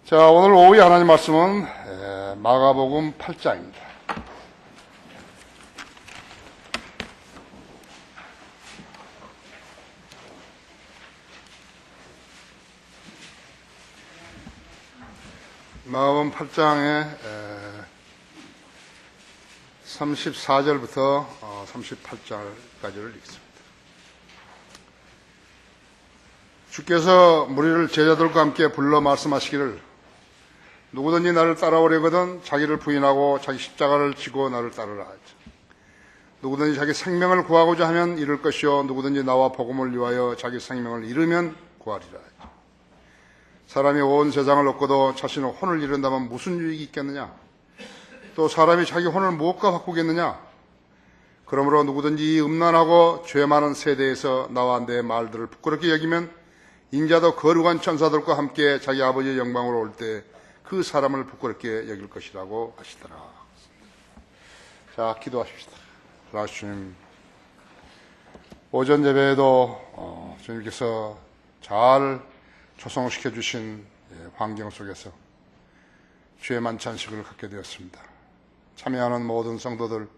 자, 오늘 오후에 하나님 말씀은 마가복음 8장입니다. 마가복음 8장의 34절부터 38절까지를 읽습니다. 주께서 무리를 제자들과 함께 불러 말씀하시기를 누구든지 나를 따라오려거든 자기를 부인하고 자기 십자가를 지고 나를 따르라 하죠. 누구든지 자기 생명을 구하고자 하면 잃을 것이요 누구든지 나와 복음을 위하여 자기 생명을 잃으면 구하리라 하죠. 사람이 온 세상을 얻고도 자신의 혼을 잃는다면 무슨 유익이 있겠느냐? 또 사람이 자기 혼을 무엇과 바꾸겠느냐? 그러므로 누구든지 이 음란하고 죄 많은 세대에서 나와 내 말들을 부끄럽게 여기면 인자도 거룩한 천사들과 함께 자기 아버지의 영광으로 올 때 그 사람을 부끄럽게 여길 것이라고 하시더라. 자, 기도하십시다. 주님, 오전 예배에도 주님께서 잘 조성시켜 주신 환경 속에서 주의 만찬식을 갖게 되었습니다. 참여하는 모든 성도들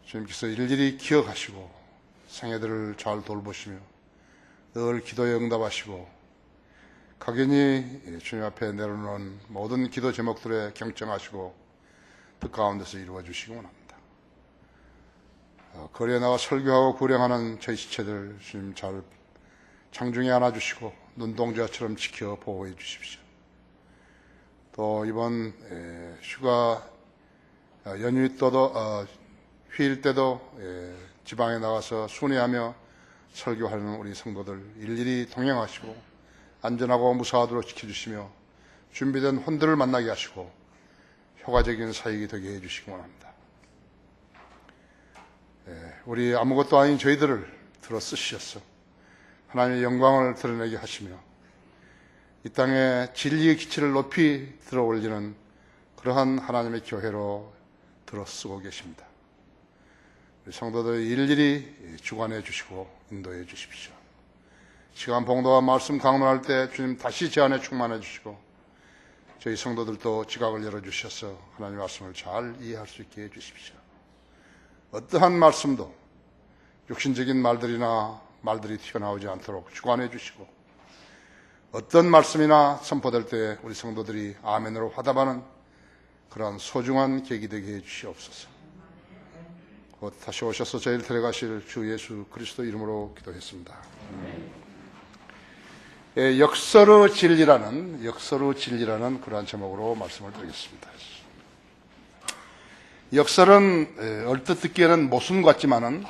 주님께서 일일이 기억하시고 생애들을 잘 돌보시며 늘 기도에 응답하시고 각연히 주님 앞에 내려놓은 모든 기도 제목들에 경청하시고 뜻 가운데서 이루어 주시기 원합니다. 거리에 나가 설교하고 구령하는 저희 지체들 주님 잘 장중에 안아주시고 눈동자처럼 지켜 보호해 주십시오. 또 이번 휴가 연휴 때도 휴일 때도 지방에 나가서 순회하며 설교하는 우리 성도들 일일이 동행하시고 안전하고 무사하도록 지켜주시며 준비된 혼들을 만나게 하시고 효과적인 사역이 되게 해주시기 원합니다. 우리 아무것도 아닌 저희들을 들어 쓰시어서 하나님의 영광을 드러내게 하시며 이 땅에 진리의 기치를 높이 들어 올리는 그러한 하나님의 교회로 들어 쓰고 계십니다. 우리 성도들 일일이 주관해 주시고 인도해 주십시오. 시간 봉도와 말씀 강론할 때 주님 다시 제 안에 충만해 주시고 저희 성도들도 지각을 열어주셔서 하나님의 말씀을 잘 이해할 수 있게 해주십시오. 어떠한 말씀도 육신적인 말들이 튀어나오지 않도록 주관해 주시고 어떤 말씀이나 선포될 때 우리 성도들이 아멘으로 화답하는 그러한 소중한 계기 되게 해주시옵소서. 곧 다시 오셔서 저희를 데려가실 주 예수 그리스도 이름으로 기도했습니다. 역서로 진리라는 그러한 제목으로 말씀을 드리겠습니다. 역설은 얼뜻 듣기에는 모순 같지만은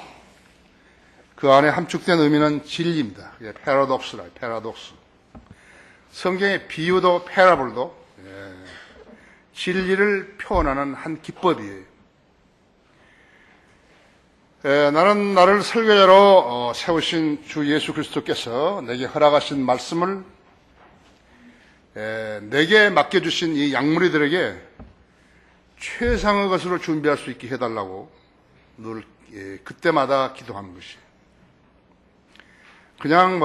그 안에 함축된 의미는 진리입니다. 패러독스라, 패러독스. 성경의 비유도 패러블도 진리를 표현하는 한 기법이에요. 나는 나를 설교자로 세우신 주 예수 그리스도께서 내게 허락하신 말씀을 내게 맡겨주신 이 양무리들에게 최상의 것으로 준비할 수 있게 해달라고 늘 그때마다 기도하는 것이 그냥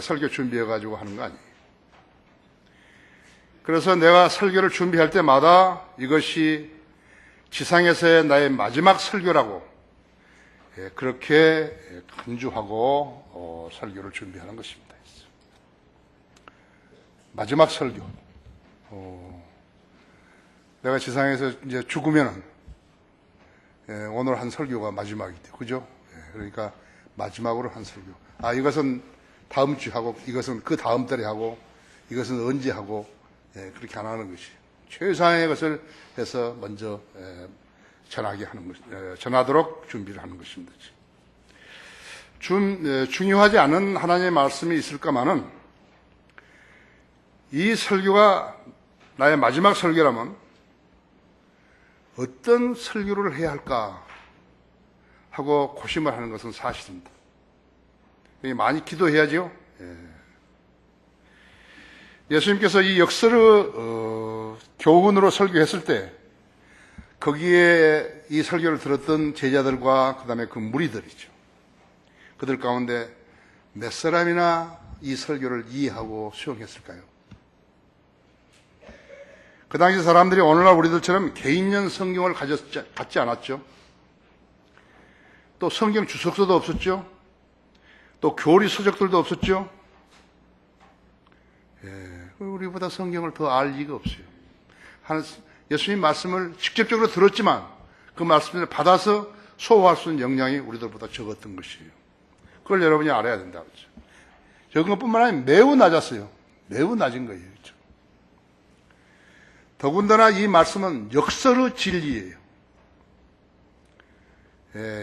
설교 준비해가지고 하는 거 아니에요. 그래서 내가 설교를 준비할 때마다 이것이 지상에서의 나의 마지막 설교라고 그렇게 간주하고 설교를 준비하는 것입니다. 마지막 설교. 내가 지상에서 이제 죽으면은 오늘 한 설교가 마지막이 돼요. 그죠? 그러니까 마지막으로 한 설교. 이것은 다음 주에 하고 이것은 그 다음 달에 하고 이것은 언제 하고 그렇게 안 하는 것이 최상의 것을 해서 먼저 전하도록 준비를 하는 것입니다. 중요하지 않은 하나님의 말씀이 있을까마는 이 설교가 나의 마지막 설교라면 어떤 설교를 해야 할까 하고 고심을 하는 것은 사실입니다. 많이 기도해야죠. 예수님께서 이 역설의 교훈으로 설교했을 때 거기에 이 설교를 들었던 제자들과 그 다음에 그 무리들이죠. 그들 가운데 몇 사람이나 이 설교를 이해하고 수용했을까요? 그 당시 사람들이 오늘날 우리들처럼 개인용 성경을 갖지 않았죠. 또 성경 주석서도 없었죠. 또 교리 서적들도 없었죠. 우리보다 성경을 더 알 리가 없어요. 예수님 말씀을 직접적으로 들었지만 그 말씀을 받아서 소화할 수 있는 역량이 우리들보다 적었던 것이에요. 그걸 여러분이 알아야 된다고 했죠. 적은 것뿐만 아니라 매우 낮았어요. 매우 낮은 거예요. 그렇죠? 더군다나 이 말씀은 역설의 진리예요.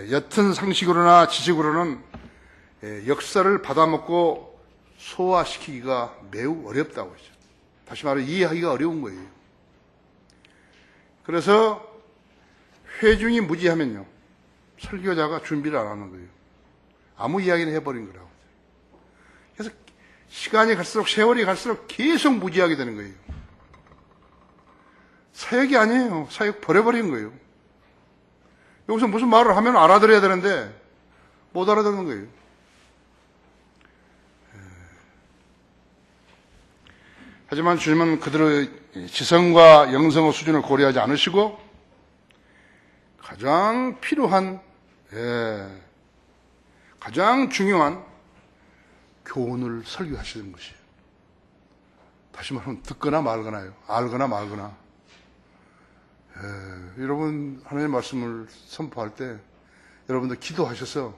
옅은 상식으로나 지식으로는 역설을 받아먹고 소화시키기가 매우 어렵다고 했죠. 다시 말해 이해하기가 어려운 거예요. 그래서 회중이 무지하면요, 설교자가 준비를 안 하는 거예요. 아무 이야기는 해버린 거라고. 그래서 시간이 갈수록, 세월이 갈수록 계속 무지하게 되는 거예요. 사역이 아니에요. 사역 버려버린 거예요. 여기서 무슨 말을 하면 알아들어야 되는데 못 알아듣는 거예요. 하지만 주님은 그들의 지성과 영성의 수준을 고려하지 않으시고 가장 필요한, 가장 중요한 교훈을 설교하시는 것이에요. 다시 말하면 듣거나 말거나요. 알거나 말거나. 여러분 하나님의 말씀을 선포할 때 여러분들 기도하셔서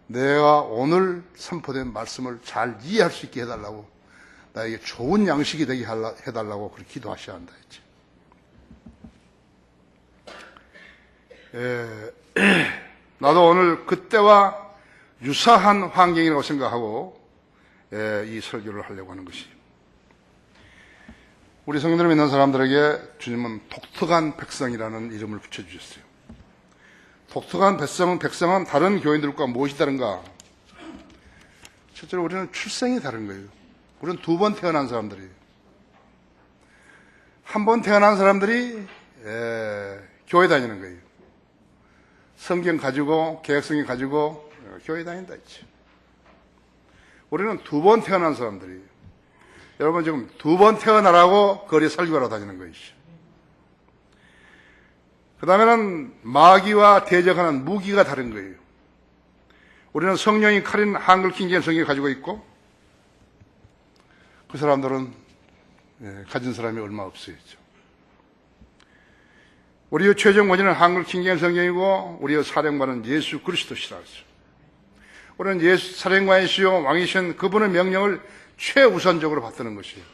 내가 오늘 선포된 말씀을 잘 이해할 수 있게 해달라고, 나에게 좋은 양식이 되게 해달라고 그렇게 기도하셔야 한다 했지. 나도 오늘 그때와 유사한 환경이라고 생각하고 이 설교를 하려고 하는 것이, 우리 성도를 믿는 사람들에게 주님은 독특한 백성이라는 이름을 붙여주셨어요. 독특한 백성은 다른 교인들과 무엇이 다른가? 첫째로 우리는 출생이 다른 거예요. 우리는 두 번 태어난 사람들이에요. 한 번 태어난 사람들이 교회 다니는 거예요. 성경 가지고, 개혁성경 가지고 교회 다닌다 했죠. 우리는 두 번 태어난 사람들이에요. 여러분 지금 두 번 태어나라고 거리에 설교하러 다니는 것이죠. 그 다음에는 마귀와 대적하는 무기가 다른 거예요. 우리는 성령이 칼인 한글 킹제임 성경을 가지고 있고, 그 사람들은 가진 사람이 얼마 없어요. 우리의 최종 원인은 한글 킹제임 성경이고, 우리의 사령관은 예수 그리스도시라고 했어요. 우리는 예수 사령관이시요 왕이신 그분의 명령을 최우선적으로 받드는 것이에요.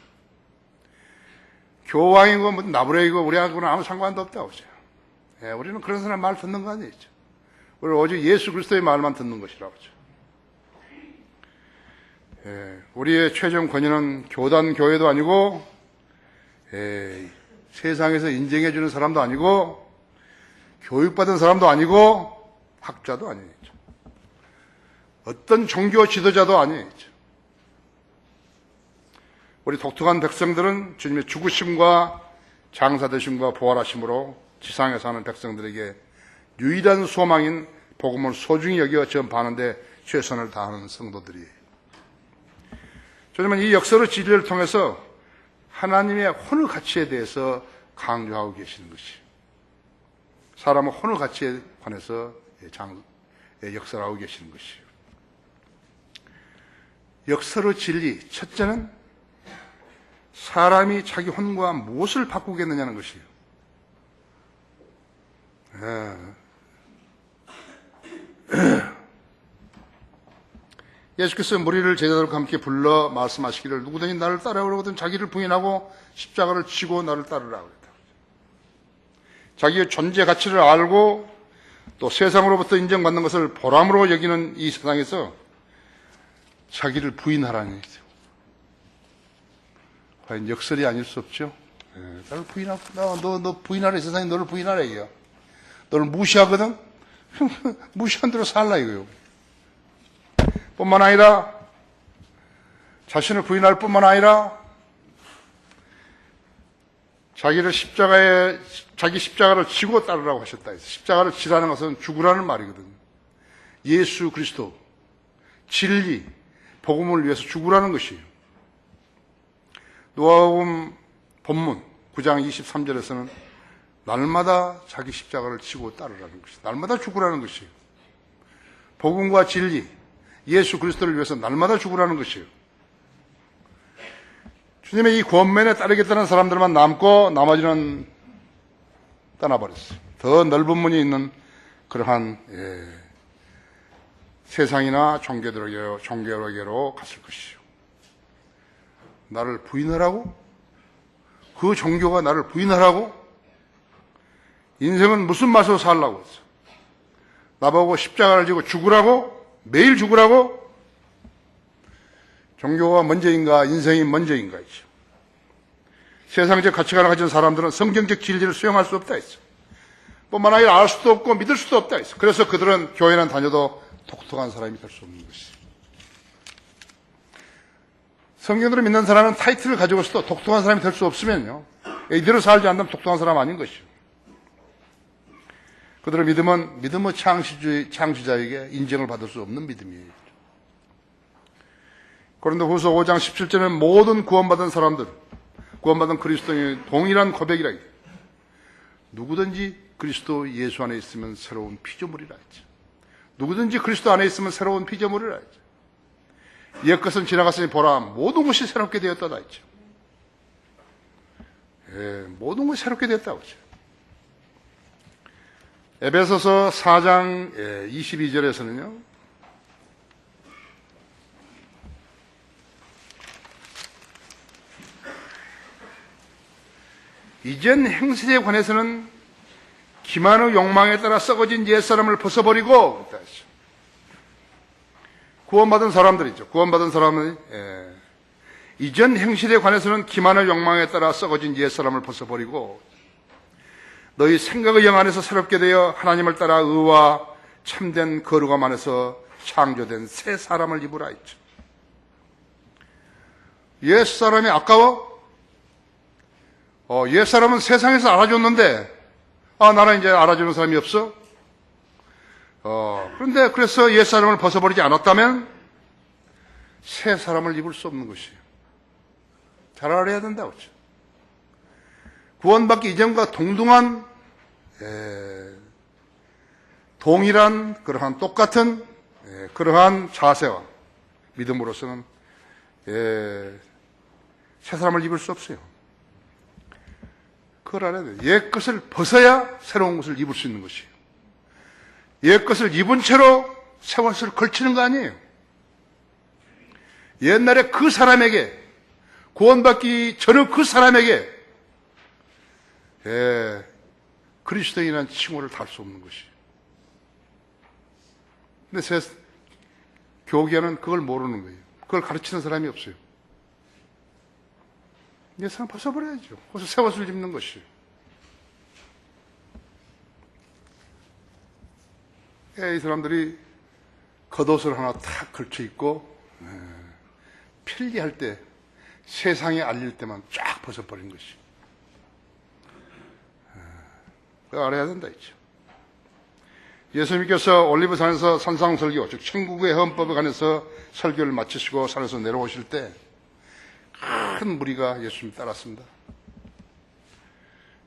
교황이고 뭐 나부레이고 우리하고는 아무 상관도 없다고 하죠. 우리는 그런 사람 말 듣는 거 아니죠. 우리는 오직 예수 그리스도의 말만 듣는 것이라고 하죠. 우리의 최종 권위는 교단 교회도 아니고 세상에서 인정해 주는 사람도 아니고 교육받은 사람도 아니고 학자도 아니죠. 어떤 종교 지도자도 아니죠. 우리 독특한 백성들은 주님의 죽으심과 장사되심과 부활하심으로 지상에 사는 백성들에게 유일한 소망인 복음을 소중히 여겨 전파하는데 최선을 다하는 성도들이에요. 주님은 이 역설의 진리를 통해서 하나님의 혼의 가치에 대해서 강조하고 계시는 것이에요. 사람의 혼의 가치에 관해서 역설하고 계시는 것이에요. 역설의 진리, 첫째는 사람이 자기 혼과 무엇을 바꾸겠느냐는 것이에요. 예수께서 무리를 제자들과 함께 불러 말씀하시기를 누구든지 나를 따르려거든 자기를 부인하고 십자가를 지고 나를 따르라 그랬다. 자기의 존재 가치를 알고 또 세상으로부터 인정받는 것을 보람으로 여기는 이 세상에서 자기를 부인하라는 얘기죠. 과연 역설이 아닐 수 없죠. 나를 부인하고, 너 부인하래. 세상이 너를 부인하래, 이거야. 너를 무시하거든? 무시한 대로 살라, 이거요. 뿐만 아니라, 자신을 부인할 뿐만 아니라, 자기 십자가를 지고 따르라고 하셨다. 십자가를 지라는 것은 죽으라는 말이거든. 예수 그리스도, 진리, 복음을 위해서 죽으라는 것이에요. 누가복음 본문 9장 23절에서는 날마다 자기 십자가를 지고 따르라는 것이, 날마다 죽으라는 것이에요. 복음과 진리, 예수 그리스도를 위해서 날마다 죽으라는 것이에요. 주님의 이 권면에 따르겠다는 사람들만 남고 나머지는 떠나버렸어요. 더 넓은 문이 있는 그러한 세상이나 종교로게로 갔을 것이요. 나를 부인하라고? 그 종교가 나를 부인하라고? 인생은 무슨 맛으로 살라고 했어? 나보고 십자가를 지고 죽으라고? 매일 죽으라고? 종교가 먼저인가 인생이 먼저인가 했죠. 세상적 가치관을 가진 사람들은 성경적 진리를 수용할 수 없다 했어. 뿐만 아니라 알 수도 없고 믿을 수도 없다 했어. 그래서 그들은 교회는 다녀도 독특한 사람이 될 수 없는 것이. 성경대로 믿는 사람은 타이틀을 가지고 있어도 독특한 사람이 될 수 없으면요, 이대로 살지 않으면 독특한 사람 아닌 것이요. 그들의 믿음은 믿음의 창시자에게 인정을 받을 수 없는 믿음이에요. 고린도후서 5장 17절에 모든 구원받은 사람들, 구원받은 그리스도인의 동일한 고백이라 해요. 누구든지 그리스도 예수 안에 있으면 새로운 피조물이라 했죠. 누구든지 그리스도 안에 있으면 새로운 피조물이라 했죠. 옛것은 지나갔으니 보라 모든 것이 새롭게 되었다다 했죠. 모든 것이 새롭게 되었다고 했죠. 에베소서 4장 22절에서는요. 이전 행실에 관해서는 기만의 욕망에 따라 썩어진 옛사람을 벗어버리고, 구원받은 사람들이죠. 구원받은 사람은 이전 행실에 관해서는 기만의 욕망에 따라 썩어진 옛사람을 벗어버리고 너희 생각의 영 안에서 새롭게 되어 하나님을 따라 의와 참된 거룩함 안에서 창조된 새 사람을 입으라 했죠. 옛사람이 아까워? 옛사람은 세상에서 알아줬는데 나는 이제 알아주는 사람이 없어? 그런데 그래서 옛사람을 벗어버리지 않았다면 새 사람을 입을 수 없는 것이에요. 잘 알아야 된다고 했죠. 구원받기 이전과 동등한 동일한 그러한 똑같은 그러한 자세와 믿음으로서는 새 사람을 입을 수 없어요. 그걸 알아야 돼요. 옛 것을 벗어야 새로운 것을 입을 수 있는 것이에요. 옛 것을 입은 채로 새 것을 걸치는 거 아니에요. 옛날에 그 사람에게, 구원받기 전의 그 사람에게 그리스도인이라는 칭호를 달 수 없는 것이에요. 근데 교계는 그걸 모르는 거예요. 그걸 가르치는 사람이 없어요. 옛 사람 벗어버려야죠. 거기서 새 옷을 입는 것이에요. 이 사람들이 겉옷을 하나 탁 걸쳐 입고 편리할 때, 세상에 알릴 때만 쫙 벗어버린 것이. 그거 알아야 된다 했죠. 예수님께서 올리브산에서 산상설교, 즉 천국의 헌법에 관해서 설교를 마치시고 산에서 내려오실 때 큰 무리가 예수님 따랐습니다.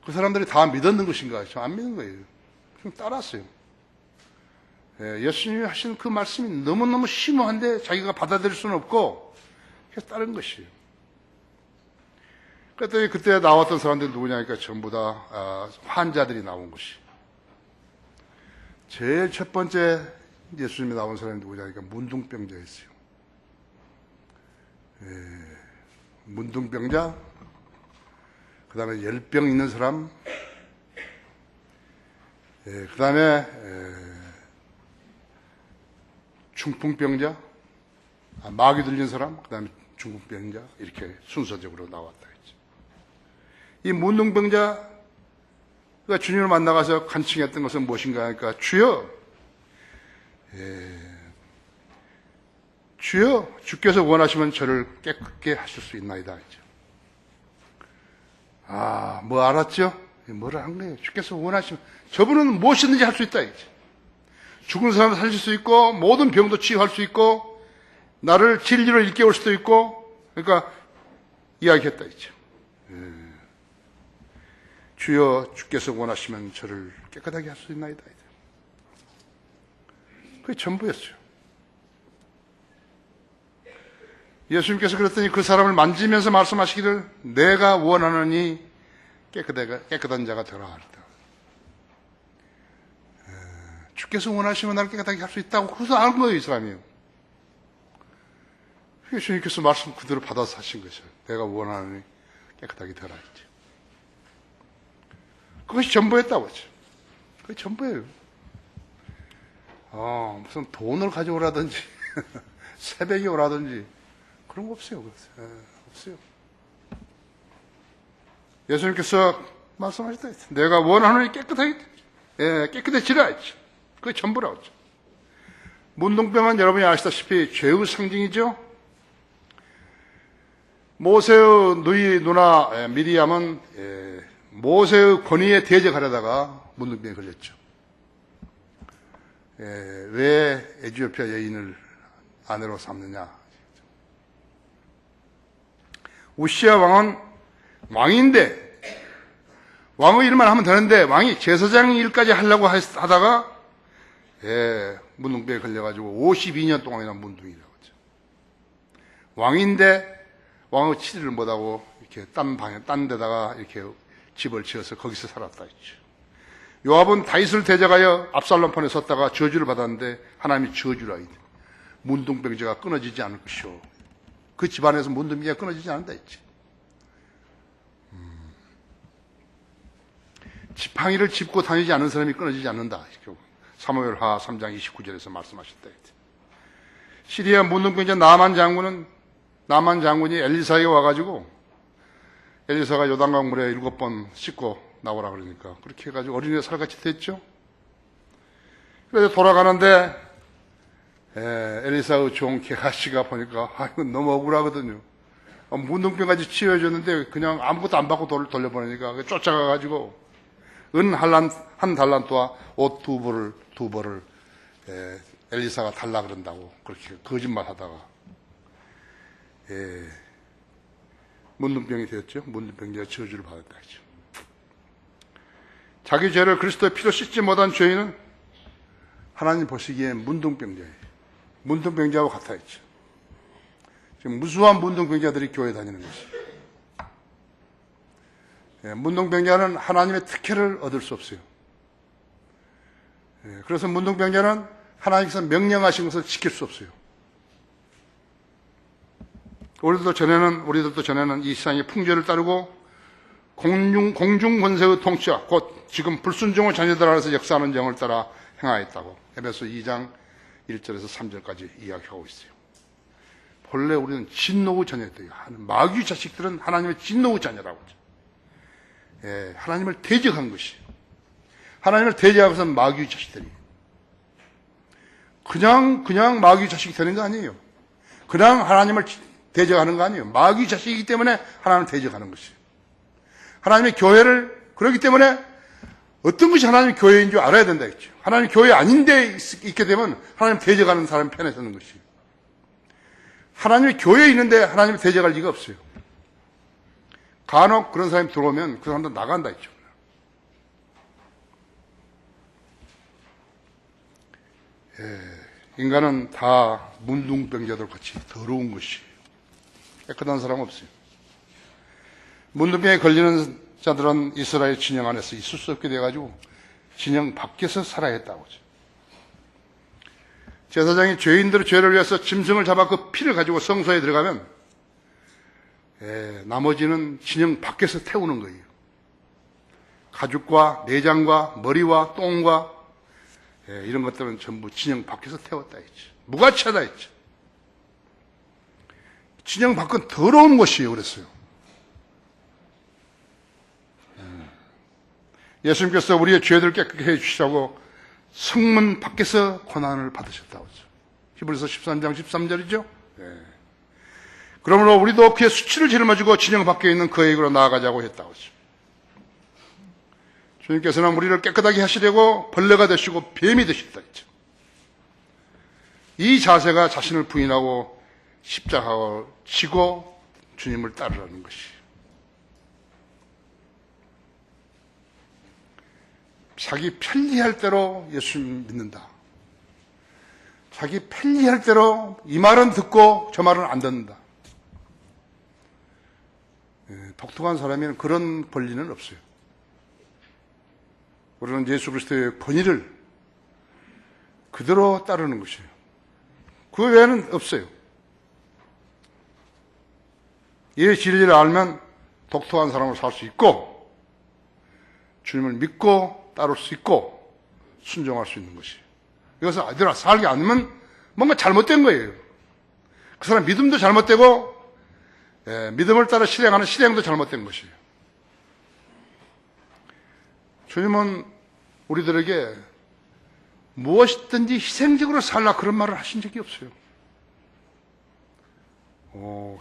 그 사람들이 다 믿었는 것인가? 안 믿는 거예요. 그냥 따랐어요. 예수님이 하신 그 말씀이 너무너무 심오한데 자기가 받아들일 수는 없고 그래서 따른 것이에요. 그랬더니 그때 나왔던 사람들이 누구냐니까 전부 다 환자들이 나온 것이. 제일 첫 번째 예수님이 나온 사람이 누구냐니까 문둥병자였어요. 문둥병자, 그 다음에 열병 있는 사람, 그 다음에 중풍병자, 마귀 들린 사람, 그 다음에 중풍병자, 이렇게 순서적으로 나왔다 했죠. 이 문둥병자가 주님을 만나가서 간청했던 것은 무엇인가 하니까 주여, 주여, 주께서 원하시면 저를 깨끗게 하실 수 있나이다 했죠. 뭐 알았죠? 뭐를 한 거예요? 주께서 원하시면 저분은 무엇이든지 할 수 있다 했죠. 죽은 사람을 살릴 수 있고 모든 병도 치유할 수 있고 나를 진리로 일깨울 수도 있고, 그러니까 이야기했다 했죠. 주여 주께서 원하시면 저를 깨끗하게 할 수 있나이다. 그게 전부였어요. 예수님께서 그랬더니 그 사람을 만지면서 말씀하시기를 내가 원하느니 깨끗한 자가 되라 하리다. 주께서 원하시면 나를 깨끗하게 할 수 있다고 그것을 알 거예요, 이 사람이요. 예수님께서 말씀 그대로 받아서 하신 것이에요. 내가 원하느니 깨끗하게 되라 했죠. 그것이 전부였다고 했죠. 그게 전부예요. 무슨 돈을 가져오라든지 새벽에 오라든지 그런 거 없어요. 없어요. 예수님께서 말씀하셨다 했죠. 내가 원하느니 깨끗해지라 했죠. 그게 전부라고 했죠. 문둥병은 여러분이 아시다시피 죄의 상징이죠. 모세의 누나 미리암은 모세의 권위에 대적하려다가 문둥병에 걸렸죠. 왜 에티오피아 여인을 아내로 삼느냐. 우시아 왕은 왕인데 왕의 일만 하면 되는데 왕이 제사장 일까지 하려고 하다가 문둥병에 걸려가지고 52년 동안이나 문둥이라고 하죠. 왕인데 왕의 치리를 못하고 이렇게 딴 데다가 이렇게 집을 지어서 거기서 살았다 했죠. 요압은 다윗을 대적하여 압살롬 편에 섰다가 저주를 받았는데 하나님이 저주라 이제 문둥병자가 끊어지지 않을 것이오. 그 집안에서 문둥병자가 끊어지지 않는다 했지. 지팡이를 짚고 다니지 않는 사람이 끊어지지 않는다. 사무엘하 3장 29절에서 말씀하셨다 했지. 시리아 문둥병자 나만 장군이 엘리사에게 와가지고 엘리사가 요단강 물에 7번 씻고 나오라 그러니까 그렇게 해가지고 어린애 살같이 됐죠. 그래서 돌아가는데 엘리사의 종 게하시가 보니까 이건 너무 억울하거든요. 문둥병까지 치유해줬는데 그냥 아무것도 안 받고 돌려보내니까 쫓아가가지고 은 한 달란트와 옷 두 벌을 엘리사가 달라 그런다고 그렇게 거짓말하다가 문둥병이 되었죠. 문둥병자가 저주를 받았다 했죠. 자기 죄를 그리스도의 피로 씻지 못한 죄인은 하나님 보시기엔 문둥병자예요. 문둥병자하고 같아 있죠. 지금 무수한 문둥병자들이 교회 다니는 것이에요. 문둥병자는 하나님의 특혜를 얻을 수 없어요. 그래서 문둥병자는 하나님께서 명령하신 것을 지킬 수 없어요. 우리들도 전에는 이 세상의 풍조를 따르고 공중권세의 통치와 곧 지금 불순종의 자녀들 안에서 역사하는 영을 따라 행하였다고 에베소 2장 1절에서 3절까지 이야기하고 있어요. 본래 우리는 진노의 자녀들이에요. 마귀 자식들은 하나님의 진노의 자녀라고 하죠. 하나님을 대적한 것이에요. 하나님을 대적하고서는 마귀 자식들이 그냥 마귀 자식이 되는 거 아니에요. 그냥 하나님을 대적하는 거 아니에요. 마귀 자식이기 때문에 하나님을 대적하는 것이에요. 하나님의 교회를 그렇기 때문에 어떤 것이 하나님의 교회인 줄 알아야 된다 했죠. 하나님 교회 아닌데 있게 되면 하나님 대적하는 사람 편에 서는 것이에요. 하나님의 교회에 있는데 하나님을 대적할 리가 없어요. 간혹 그런 사람이 들어오면 그 사람도 나간다 했죠. 인간은 다 문둥병자들 같이 더러운 것이에요. 깨끗한 사람 없어요. 문둥병에 걸리는 자들은 이스라엘 진영 안에서 있을 수 없게 돼가지고 진영 밖에서 살아야 했다고 하죠. 제사장이 죄인들의 죄를 위해서 짐승을 잡아 그 피를 가지고 성소에 들어가면 나머지는 진영 밖에서 태우는 거예요. 가죽과 내장과 머리와 똥과 이런 것들은 전부 진영 밖에서 태웠다 했죠. 무가치하다 했죠. 진영 밖은 더러운 것이에요. 그랬어요. 예수님께서 우리의 죄들을 깨끗게 해주시라고 성문 밖에서 고난을 받으셨다고 하죠. 히브리서 13장 13절이죠. 그러므로 우리도 그의 수치를 짊어지고 진영 밖에 있는 그에게로 나아가자고 했다고 하죠. 주님께서는 우리를 깨끗하게 하시려고 벌레가 되시고 뱀이 되셨다 했죠. 이 자세가 자신을 부인하고 십자가를 지고 주님을 따르라는 것이에요. 자기 편리할 대로 예수 믿는다. 자기 편리할 대로 이 말은 듣고 저 말은 안 듣는다. 독특한 사람에는 그런 권리는 없어요. 우리는 예수 그리스도의 권위를 그대로 따르는 것이에요. 그 외에는 없어요. 이 진리를 알면 독특한 사람으로 살 수 있고 주님을 믿고 따를 수 있고 순종할 수 있는 것이에요. 이것을 아들아 살게 않으면 뭔가 잘못된 거예요. 그 사람 믿음도 잘못되고 믿음을 따라 실행하는 실행도 잘못된 것이에요. 주님은 우리들에게 무엇이든지 희생적으로 살라 그런 말을 하신 적이 없어요.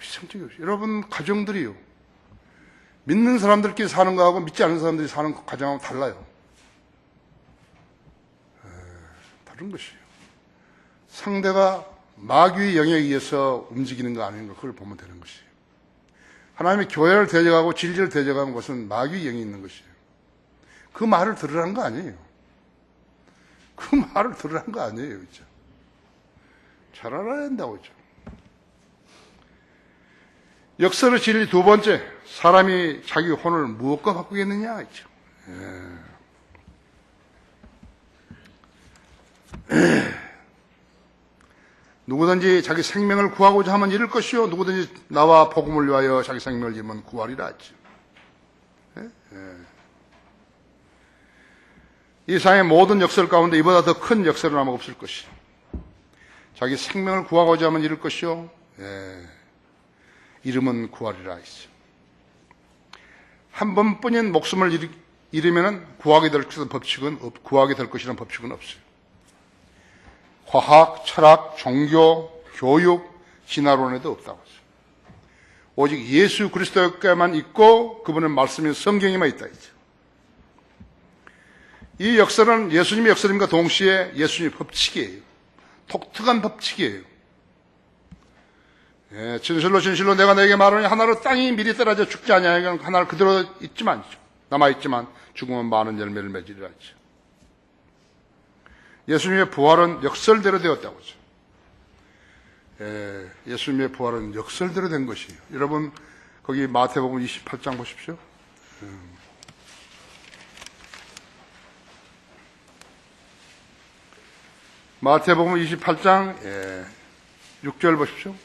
희생적이요. 여러분 가정들이요. 믿는 사람들끼리 사는 거하고 믿지 않는 사람들이 사는 가정하고 달라요. 다른 것이에요. 상대가 마귀의 영에 의해서 움직이는 거 아닌 거 그걸 보면 되는 것이에요. 하나님의 교회를 대적하고 진리를 대적하는 것은 마귀의 영이 있는 것이에요. 그 말을 들으라는 거 아니에요. 그 말을 들으라는 거 아니에요. 그죠? 잘 알아야 된다고 그죠? 역설의 진리 두 번째, 사람이 자기 혼을 무엇과 바꾸겠느냐 했죠. 누구든지 자기 생명을 구하고자 하면 잃을 것이요 누구든지 나와 복음을 위하여 자기 생명을 잃으면 구하리라 했죠. 이 세상의 모든 역설 가운데 이보다 더 큰 역설은 아마 없을 것이요. 자기 생명을 구하고자 하면 잃을 것이요 잃으면 구하리라 했죠. 한 번뿐인 목숨을 잃으면 구하게 될 것이라는 법칙은 없어요. 과학, 철학, 종교, 교육, 진화론에도 없다고 했어요. 오직 예수 그리스도께만 있고 그분의 말씀인 성경에만 있다 했죠. 이 역설은 예수님의 역설임과 동시에 예수님의 법칙이에요. 독특한 법칙이에요. 진실로 내가 너에게 말하니 하나로 땅이 미리 떨어져 죽지 아니하여 하나를 그대로 남아있지만 죽으면 많은 열매를 맺으리라 했죠. 예수님의 부활은 역설대로 되었다고 하죠. 예수님의 부활은 역설대로 된 것이에요. 여러분 거기 마태복음 28장 보십시오. 마태복음 28장 6절 보십시오.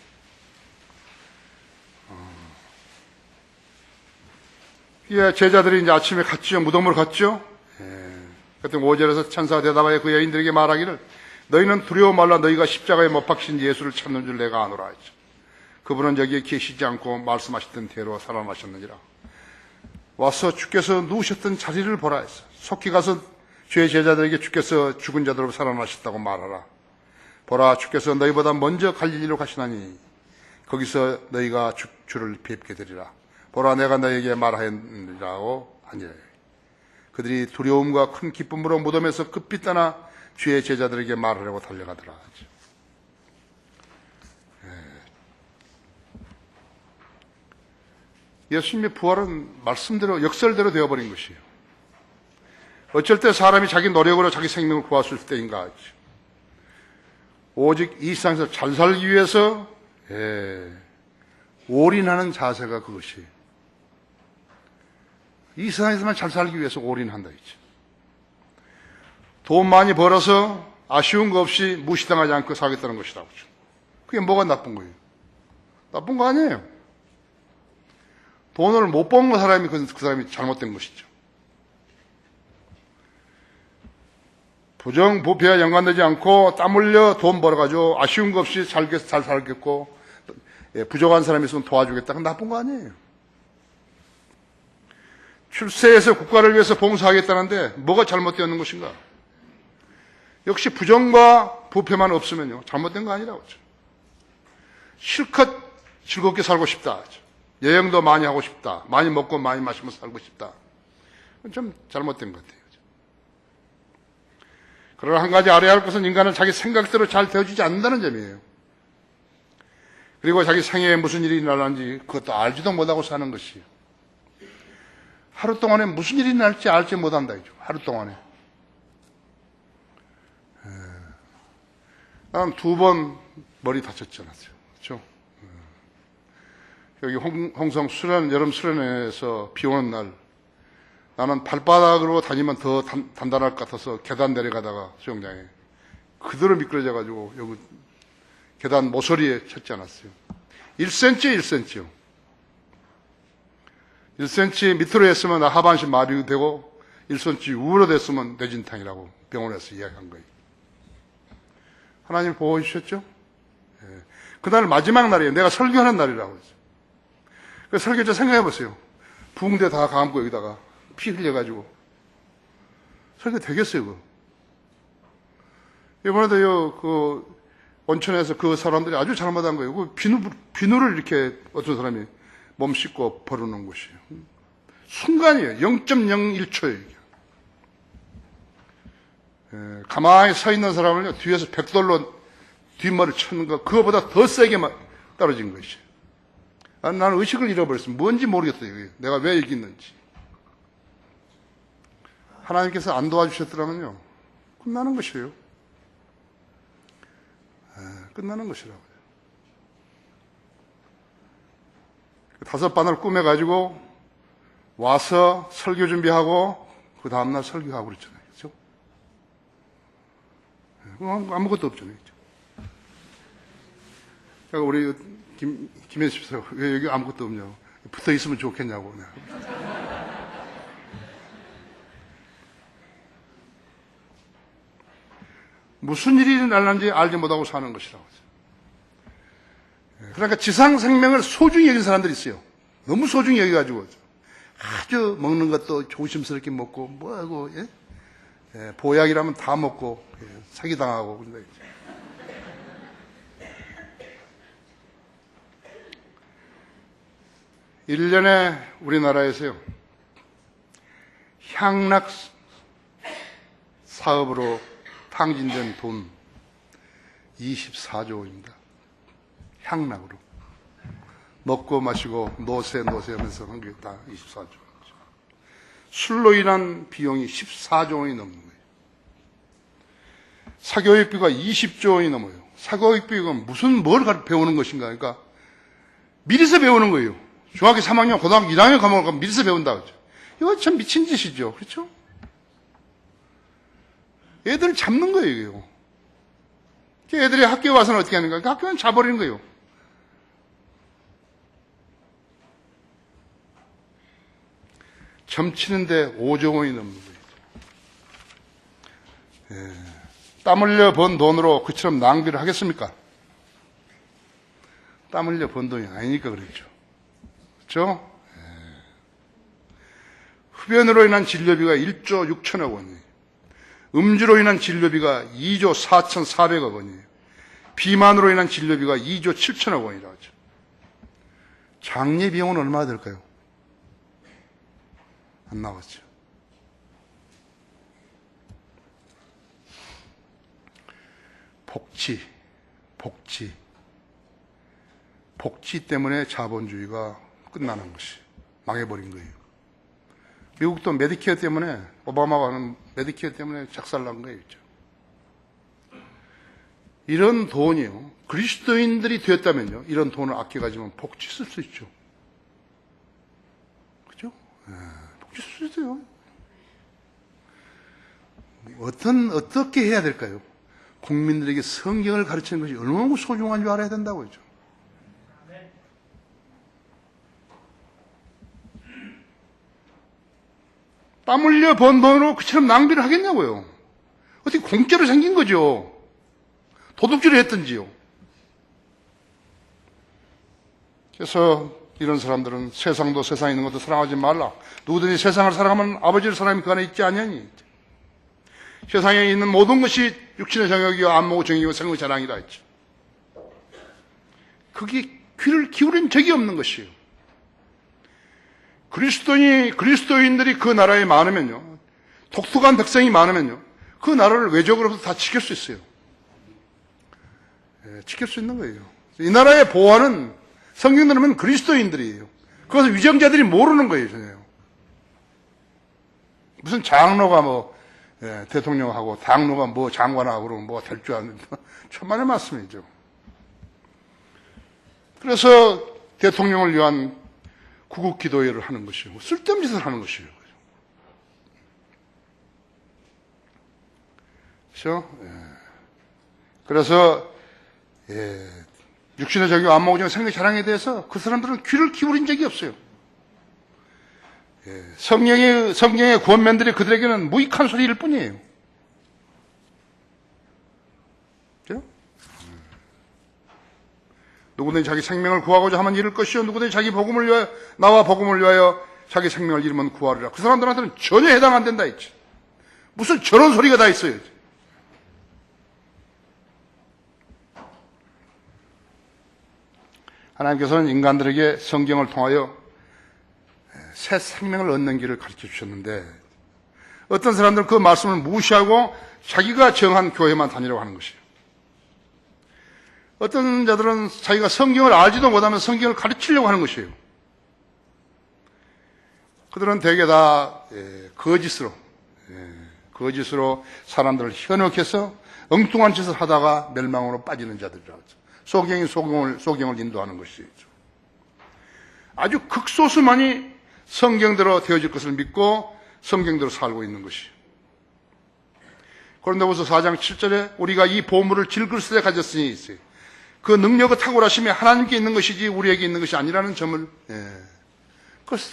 제자들이 이제 아침에 갔죠. 무덤으로 갔죠. 그때 5절에서 천사가 대답하여 그 여인들에게 말하기를 너희는 두려워 말라. 너희가 십자가에 못 박힌 예수를 찾는 줄 내가 아노라 했죠. 그분은 여기에 계시지 않고 말씀하셨던 대로 살아나셨느니라. 와서 주께서 누우셨던 자리를 보라 했어. 속히 가서 주의 제자들에게 주께서 죽은 자들로 살아나셨다고 말하라. 보라, 주께서 너희보다 먼저 갈릴리로 가시나니 거기서 너희가 주를 뵙게 되리라. 보라, 내가 너희에게 말하였느라고 하니라. 그들이 두려움과 큰 기쁨으로 무덤에서 급히 떠나 주의 제자들에게 말하려고 달려가더라. 예수님의 부활은 말씀대로 역설대로 되어버린 것이에요. 어쩔 때 사람이 자기 노력으로 자기 생명을 구했을 때인가 하죠. 오직 이 세상에서 잘 살기 위해서 올인하는 자세가 그것이에요. 이 세상에서만 잘 살기 위해서 올인한다 했죠. 돈 많이 벌어서 아쉬운 거 없이 무시당하지 않고 살겠다는 것이라고 하죠. 그게 뭐가 나쁜 거예요? 나쁜 거 아니에요. 돈을 못 버는 사람이 그 사람이 잘못된 것이죠. 부정부패와 연관되지 않고 땀 흘려 돈 벌어가지고 아쉬운 거 없이 잘 살겠고 부족한 사람이 있으면 도와주겠다. 그건 나쁜 거 아니에요. 출세해서 국가를 위해서 봉사하겠다는데 뭐가 잘못되었는 것인가? 역시 부정과 부패만 없으면요 잘못된 거 아니라고 하죠. 실컷 즐겁게 살고 싶다. 여행도 많이 하고 싶다. 많이 먹고 많이 마시면서 살고 싶다. 그건 좀 잘못된 것 같아요. 그러나 한 가지 알아야 할 것은 인간은 자기 생각대로 잘 되어지지 않는다는 점이에요. 그리고 자기 생애에 무슨 일이 일어나는지 그것도 알지도 못하고 사는 것이에요. 하루 동안에 무슨 일이 날지 알지 못한다. 하루 동안에. 나는 2번 머리 다쳤지 않았어요. 그렇죠? 여기 홍성 수련, 여름 수련회에서 비 오는 날, 나는 발바닥으로 다니면 더 단단할 것 같아서 계단 내려가다가 수영장에 그대로 미끄러져가지고 여기 계단 모서리에 쳤지 않았어요. 1cm, 1cm요. 1cm 밑으로 했으면 나 하반신 마비되고 1cm 우로 됐으면 뇌진탕이라고 병원에서 이야기한 거예요. 하나님 보호 주셨죠? 예. 그날 마지막 날이에요. 내가 설교하는 날이라고 했어요. 그 설교자 생각해 보세요. 붕대 다 감고 여기다가 피 흘려가지고 설교 되겠어요, 그거. 이번에도 그 온천에서 그 사람들이 아주 잘못한 거예요. 그 비누를 이렇게 어떤 사람이 몸 씻고 버려놓은 곳이에요. 순간이에요. 0.01초예요. 가만히 서 있는 사람을 뒤에서 백돌로 뒷머리를 쳤는 거, 그거보다 더 세게 떨어진 것이에요. 나는 의식을 잃어버렸어요. 뭔지 모르겠어요. 내가 왜 여기 있는지. 하나님께서 안 도와주셨더라면요, 끝나는 것이에요. 끝나는 것이라고요. 5 바늘 꾸며가지고 와서 설교 준비하고 그 다음날 설교하고 그랬잖아요. 그렇죠? 아무것도 없잖아요. 그러니까 우리 김현수 씨가 왜 여기 아무것도 없냐고, 붙어 있으면 좋겠냐고. 무슨 일이 일어날는지 알지 못하고 사는 것이라고. 그러니까 지상 생명을 소중히 여기는 사람들이 있어요. 너무 소중히 여기가지고 아주 먹는 것도 조심스럽게 먹고 뭐하고, 예? 보약이라면 다 먹고, 사기당하고. 근데 1년에 우리나라에서요, 향락 사업으로 탕진된 돈 24조 원입니다. 향락으로. 먹고 마시고 노세 하면서 한 게 다 24조. 술로 인한 비용이 14조 원이 넘는 거예요. 사교육비가 20조 원이 넘어요. 사교육비가 뭘 배우는 것인가? 그러니까 미리서 배우는 거예요. 중학교 3학년, 고등학교 1학년 과목을 미리서 배운다. 그렇죠? 이거 참 미친 짓이죠. 그렇죠? 애들을 잡는 거예요, 이거. 애들이 학교에 와서는 어떻게 하는가? 그러니까 학교는 자버리는 거예요. 점치는데 5조 원이 넘는 거예요. 땀 흘려 번 돈으로 그처럼 낭비를 하겠습니까? 땀 흘려 번 돈이 아니니까 그랬죠. 그렇죠? 흡연으로 인한 진료비가 1조 6천억 원이에요. 음주로 인한 진료비가 2조 4,400억 원이에요. 비만으로 인한 진료비가 2조 7천억 원이라고 하죠. 장례 비용은 얼마나 될까요? 안 나왔죠. 복지 때문에 자본주의가 끝나는 것이 망해버린 거예요. 미국도 메디케어 때문에, 오바마가 하는 메디케어 때문에 작살난 거예요. 이런 돈이요, 그리스도인들이 되었다면요, 이런 돈을 아껴가지면 복지 쓸 수 있죠. 그죠? 복지 쓸 수 있어요. 어떻게 해야 될까요? 국민들에게 성경을 가르치는 것이 얼마나 소중한 줄 알아야 된다고 했죠. 땀 흘려 번 돈으로 그처럼 낭비를 하겠냐고요. 어떻게 공짜로 생긴 거죠. 도둑질을 했던지요. 그래서 이런 사람들은 세상도 세상에 있는 것도 사랑하지 말라. 누구든지 세상을 사랑하면 아버지를 사랑하면 그 안에 있지 아니하니. 세상에 있는 모든 것이 육신의 정욕이요 안목의 정욕이요 생의 자랑이다 했죠. 그게 귀를 기울인 적이 없는 것이에요. 그리스도인들이 그 나라에 많으면요, 독특한 백성이 많으면요, 그 나라를 외적으로부터 다 지킬 수 있어요. 지킬 수 있는 거예요. 이 나라의 보안은 성경대로 하면 그리스도인들이에요. 그것을 위정자들이 모르는 거예요, 전혀. 무슨 장로가 대통령하고 당로가 뭐 장관하고 그러면 뭐 될 줄 아는 천만의 말씀이죠. 그래서 대통령을 위한 구국 기도회를 하는 것이고 쓸데없는 짓을 하는 것이에요. 그렇죠? 그래서 육신의 적이 안목우정 생명 자랑에 대해서 그 사람들은 귀를 기울인 적이 없어요. 성경의 구원면들이 그들에게는 무익한 소리일 뿐이에요. 그렇죠? 누구든지 자기 생명을 구하고자 하면 잃을 것이요 누구든지 자기 복음을 위하여 나와 복음을 위하여 자기 생명을 잃으면 구하리라. 그 사람들한테는 전혀 해당 안 된다 했지. 무슨 저런 소리가 다 있어요. 하나님께서는 인간들에게 성경을 통하여 새 생명을 얻는 길을 가르쳐 주셨는데 어떤 사람들은 그 말씀을 무시하고 자기가 정한 교회만 다니려고 하는 것이에요. 어떤 자들은 자기가 성경을 알지도 못하면 성경을 가르치려고 하는 것이에요. 그들은 대개 다 거짓으로 사람들을 현혹해서 엉뚱한 짓을 하다가 멸망으로 빠지는 자들이라고 하죠. 소경이 소경을 인도하는 것이죠. 아주 극소수만이 성경대로 되어질 것을 믿고 성경대로 살고 있는 것이에요. 고린도후서 4장 7절에 우리가 이 보물을 질글쓰되 가졌으니 있어요. 그 능력의 탁월하심이 하나님께 있는 것이지 우리에게 있는 것이 아니라는 점을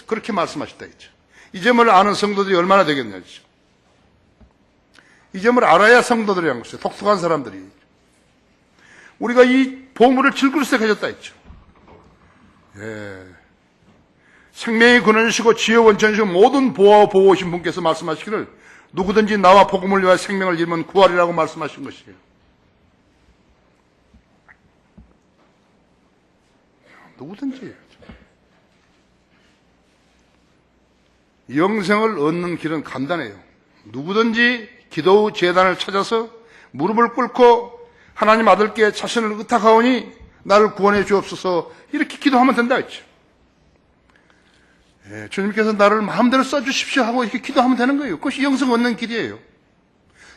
그렇게 말씀하셨다 했죠. 이 점을 아는 성도들이 얼마나 되겠냐죠. 이 점을 알아야 성도들이라는 것이죠. 독특한 사람들이. 우리가 이 보물을 질그릇에 가졌다 했죠. 생명의 근원이시고 지혜의 원천이시고 모든 보호신 분께서 말씀하시기를 누구든지 나와 복음을 위하여 생명을 잃으면 구하리라고 말씀하신 것이에요. 누구든지 영생을 얻는 길은 간단해요. 누구든지 기도 재단을 찾아서 무릎을 꿇고 하나님 아들께 자신을 의탁하오니 나를 구원해 주옵소서 이렇게 기도하면 된다 했죠. 주님께서 나를 마음대로 써주십시오 하고 이렇게 기도하면 되는 거예요. 그것이 영생 얻는 길이에요.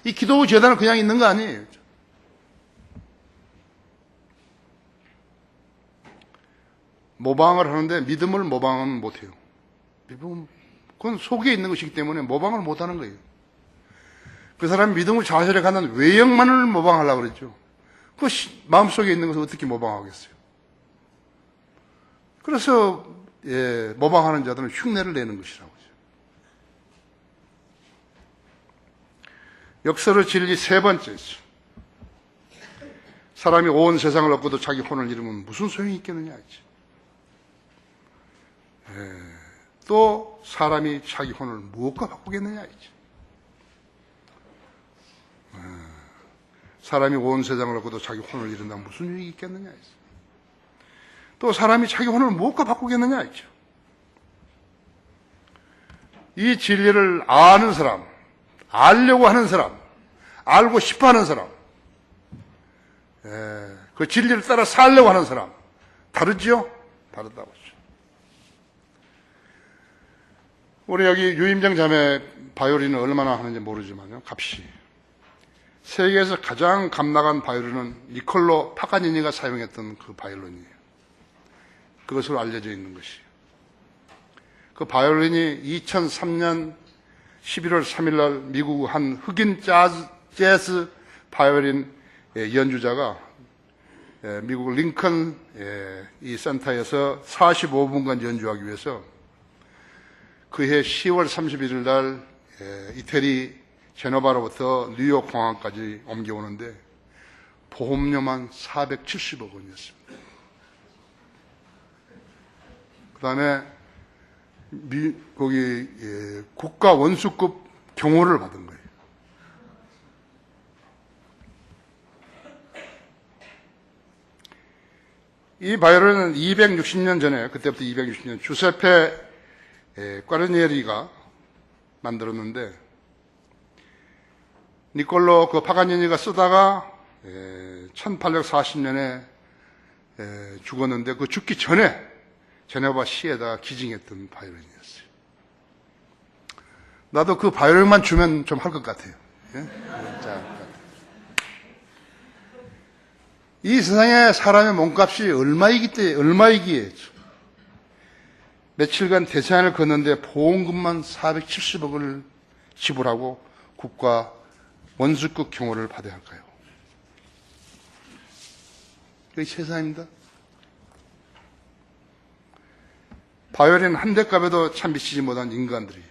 이 기도 재단은 그냥 있는 거 아니에요. 모방을 하는데 믿음을 모방은 못해요. 그건 속에 있는 것이기 때문에 모방을 못하는 거예요. 그 사람이 믿음을 자세히 갖는 외형만을 모방하려고 그랬죠. 그 마음속에 있는 것을 어떻게 모방하겠어요? 그래서 모방하는 자들은 흉내를 내는 것이라고 하죠. 역설의 진리 세 번째죠. 사람이 온 세상을 얻고도 자기 혼을 잃으면 무슨 소용이 있겠느냐 했죠. 또 사람이 자기 혼을 무엇과 바꾸겠느냐 했죠. 사람이 온 세상을 얻고도 자기 혼을 잃는다면 무슨 유익이 있겠느냐 했어요. 또 사람이 자기 혼을 무엇과 바꾸겠느냐 했죠. 이 진리를 아는 사람, 알려고 하는 사람, 알고 싶어 하는 사람, 그 진리를 따라 살려고 하는 사람, 다르지요? 다르다고 하죠. 우리 여기 유임정 자매 바이올린을 얼마나 하는지 모르지만요, 값이. 세계에서 가장 값나간 바이올린은 니콜로 파가니니가 사용했던 그 바이올린이에요. 그것으로 알려져 있는 것이에요. 그 바이올린이 2003년 11월 3일 날 미국 한 흑인 재즈 바이올린 연주자가 미국 링컨 이 센터에서 45분간 연주하기 위해서 그해 10월 31일 날 이태리 제노바로부터 뉴욕 공항까지 옮겨오는데 보험료만 470억 원이었습니다. 그 다음에 거기 국가 원수급 경호를 받은 거예요. 이 바이올린은 260년 전에, 그때부터 260년 주세페 꽈르니에리가 만들었는데 니콜로 그 파가니니가 쓰다가 1840년에 죽었는데 그 죽기 전에 제네바 시에다가 기증했던 바이올린이었어요. 나도 그 바이올린만 주면 좀 할 것 같아요. 자, 이 세상에 사람의 몸값이 얼마이기에 며칠간 대서양을 걷는데 보험금만 470억을 지불하고 국가 원수급 경호를 받아야 할까요? 그게 세상입니다. 바이올린 한 대 값에도 참 미치지 못한 인간들이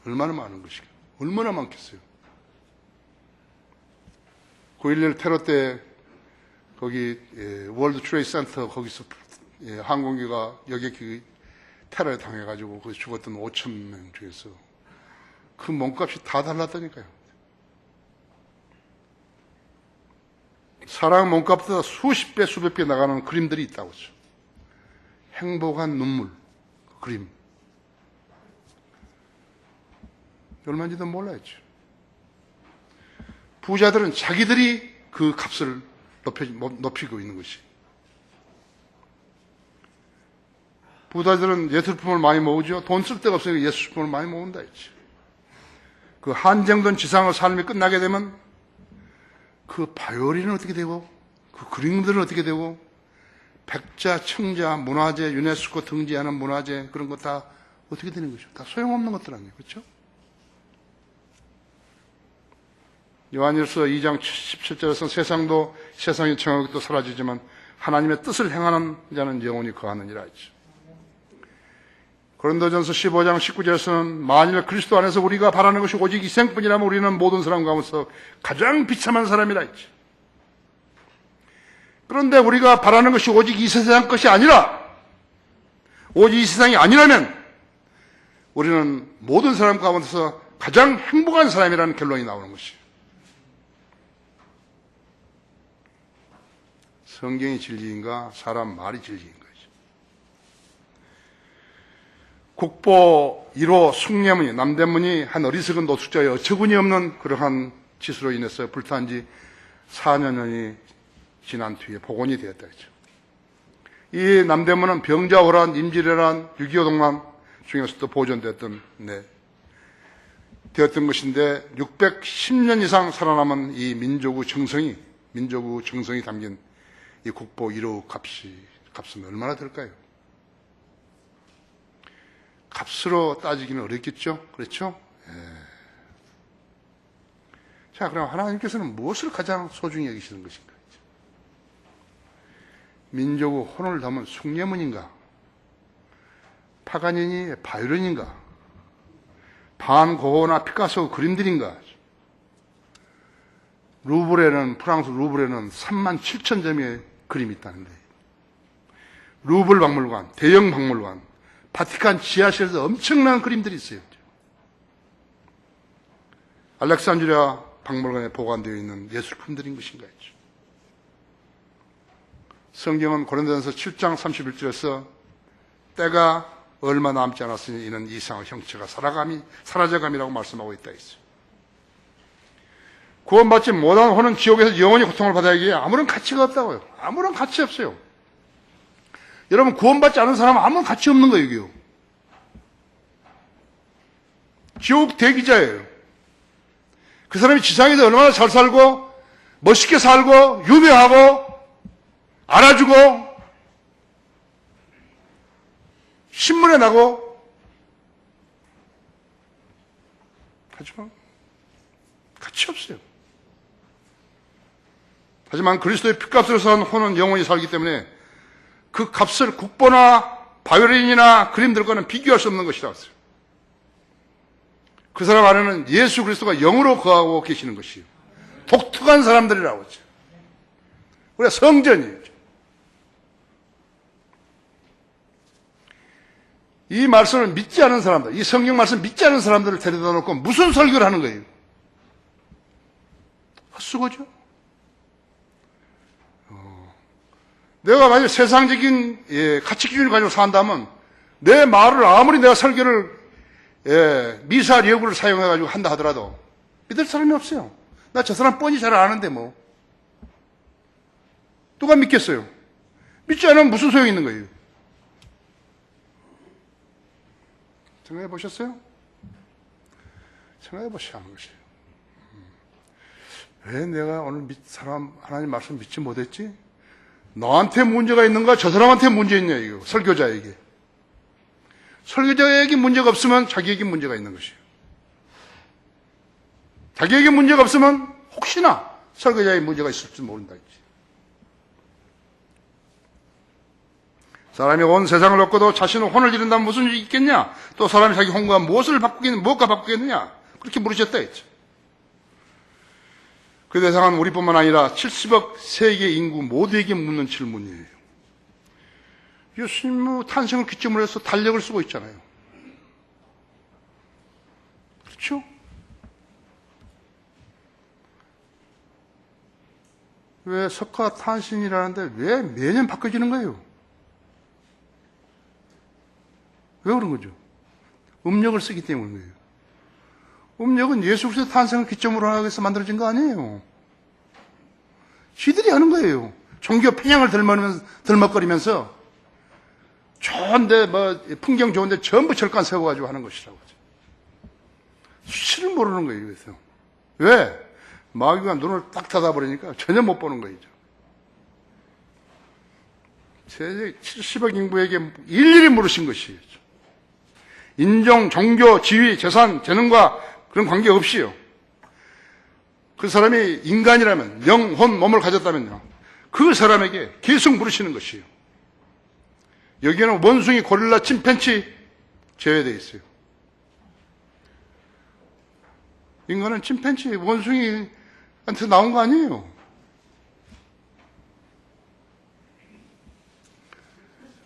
얼마나 많은 것이고 얼마나 많겠어요. 9.11 테러 때 거기 월드 트레이드 센터 거기서 항공기가 여객기 테러에 당해가지고 거기 죽었던 5,000명 중에서 그 몸값이 다 달랐다니까요. 사람 몸값보다 수십 배, 수백 배 나가는 그림들이 있다고 하죠. 행복한 눈물, 그림. 얼마인지도 몰라야죠. 부자들은 자기들이 그 값을 높이고 있는 것이. 부자들은 예술품을 많이 모으죠. 돈 쓸 데가 없으니까 예술품을 많이 모은다 했지. 그 한정된 지상의 삶이 끝나게 되면 그 바이올린은 어떻게 되고 그 그림들은 어떻게 되고 백자, 청자, 문화재, 유네스코 등재하는 문화재 그런 거 다 어떻게 되는 거죠? 다 소용없는 것들 아니에요. 그렇죠? 요한일서 2장 17절에서 세상의 정욕도 사라지지만 하나님의 뜻을 행하는 자는 영원히 거하느니라 했죠. 고린도전서 15장 19절에서는 만일 그리스도 안에서 우리가 바라는 것이 오직 이 생뿐이라면 우리는 모든 사람 가운데서 가장 비참한 사람이라 했죠. 그런데 우리가 바라는 것이 오직 이 세상 것이 아니라 오직 이 세상이 아니라면 우리는 모든 사람 가운데서 가장 행복한 사람이라는 결론이 나오는 것이에요. 성경이 진리인가 사람 말이 진리인가. 국보 1호 숭례문이 남대문이 한 어리석은 노숙자의 어처구니 없는 그러한 짓으로 인해서 불탄 지 4년이 지난 뒤에 복원이 되었다 했죠. 이 남대문은 병자호란, 임진왜란, 6.25 동란 중에서도 보존되었던 되었던 것인데 610년 이상 살아남은 이 민족의 정성이 담긴 이 국보 1호 값은 얼마나 될까요? 값으로 따지기는 어렵겠죠? 그렇죠? 자, 그럼 하나님께서는 무엇을 가장 소중히 여기시는 것인가? 민족의 혼을 담은 숭례문인가? 파가니니 바이올린인가? 반 고흐나 피카소 그림들인가? 프랑스 루브르에는 37,000점의 그림이 있다는데 루브르 박물관, 대형 박물관, 바티칸 지하실에서 엄청난 그림들이 있어요. 알렉산드리아 박물관에 보관되어 있는 예술품들인 것인가 했죠. 성경은 고린도전서 7장 31절에서 때가 얼마 남지 않았으니 이는 이상의 형체가 사라져감이라고 말씀하고 있다 했어요. 구원받지 못한 혼은 지옥에서 영원히 고통을 받아야기에 아무런 가치가 없다고요. 아무런 가치 없어요. 여러분 구원받지 않은 사람은 아무런 가치 없는 거예요. 이게요. 지옥 대기자예요. 그 사람이 지상에서 얼마나 잘 살고 멋있게 살고 유명하고 알아주고 신문에 나고 하지만 가치 없어요. 하지만 그리스도의 핏값으로 산 혼은 영원히 살기 때문에 그 값을 국보나 바이올린이나 그림들과는 비교할 수 없는 것이라고 했어요. 그 사람 안에는 예수 그리스도가 영으로 거하고 계시는 것이에요. 독특한 사람들이라고 했죠. 우리가 성전이에요. 이 말씀을 믿지 않은 사람들, 이 성경 말씀 믿지 않은 사람들을 데려다 놓고 무슨 설교를 하는 거예요? 헛수고죠. 내가 만약 세상적인 가치 기준을 가지고 산다면 내 말을 아무리 내가 설교를 미사리 여구를 사용해가지고 한다 하더라도 믿을 사람이 없어요. 나 저 사람 뻔히 잘 아는데 뭐 누가 믿겠어요? 믿지 않으면 무슨 소용이 있는 거예요? 생각해 보셨어요? 생각해 보셔야 하는 것이에요. 왜 내가 오늘 하나님 말씀 믿지 못했지? 너한테 문제가 있는가? 저 사람한테 문제 있냐, 이거. 설교자에게. 설교자에게 문제가 없으면 자기에게 문제가 있는 것이에요. 자기에게 문제가 없으면 혹시나 설교자에 문제가 있을지 모른다. 사람이 온 세상을 얻고도 자신은 혼을 지른다면 무슨 일이 있겠냐? 또 사람이 자기 혼과 무엇과 바꾸겠느냐? 그렇게 물으셨다 했죠. 그 대상은 우리뿐만 아니라 70억 세계 인구 모두에게 묻는 질문이에요. 예수님 탄생을 기점으로 해서 달력을 쓰고 있잖아요. 그렇죠? 왜 석가 탄신이라는데 왜 매년 바꿔지는 거예요? 왜 그런 거죠? 음력을 쓰기 때문이에요. 음력은 예수 그리스도 탄생을 기점으로 하기 위해서 만들어진 거 아니에요. 지들이 하는 거예요. 종교 편향을 들먹거리면서 좋은데 풍경 좋은데 전부 절간 세워가지고 하는 것이라고 하죠. 수치를 모르는 거예요. 그래서 왜? 마귀가 눈을 딱 닫아버리니까 전혀 못 보는 거죠. 세계 70억 인구에게 일일이 물으신 것이에요. 인종, 종교, 지위, 재산, 재능과 그런 관계없이요. 그 사람이 인간이라면, 영혼, 몸을 가졌다면요. 그 사람에게 계속 물으시는 것이에요. 여기에는 원숭이, 고릴라, 침팬치 제외되어 있어요. 인간은 침팬치, 원숭이한테 나온 거 아니에요.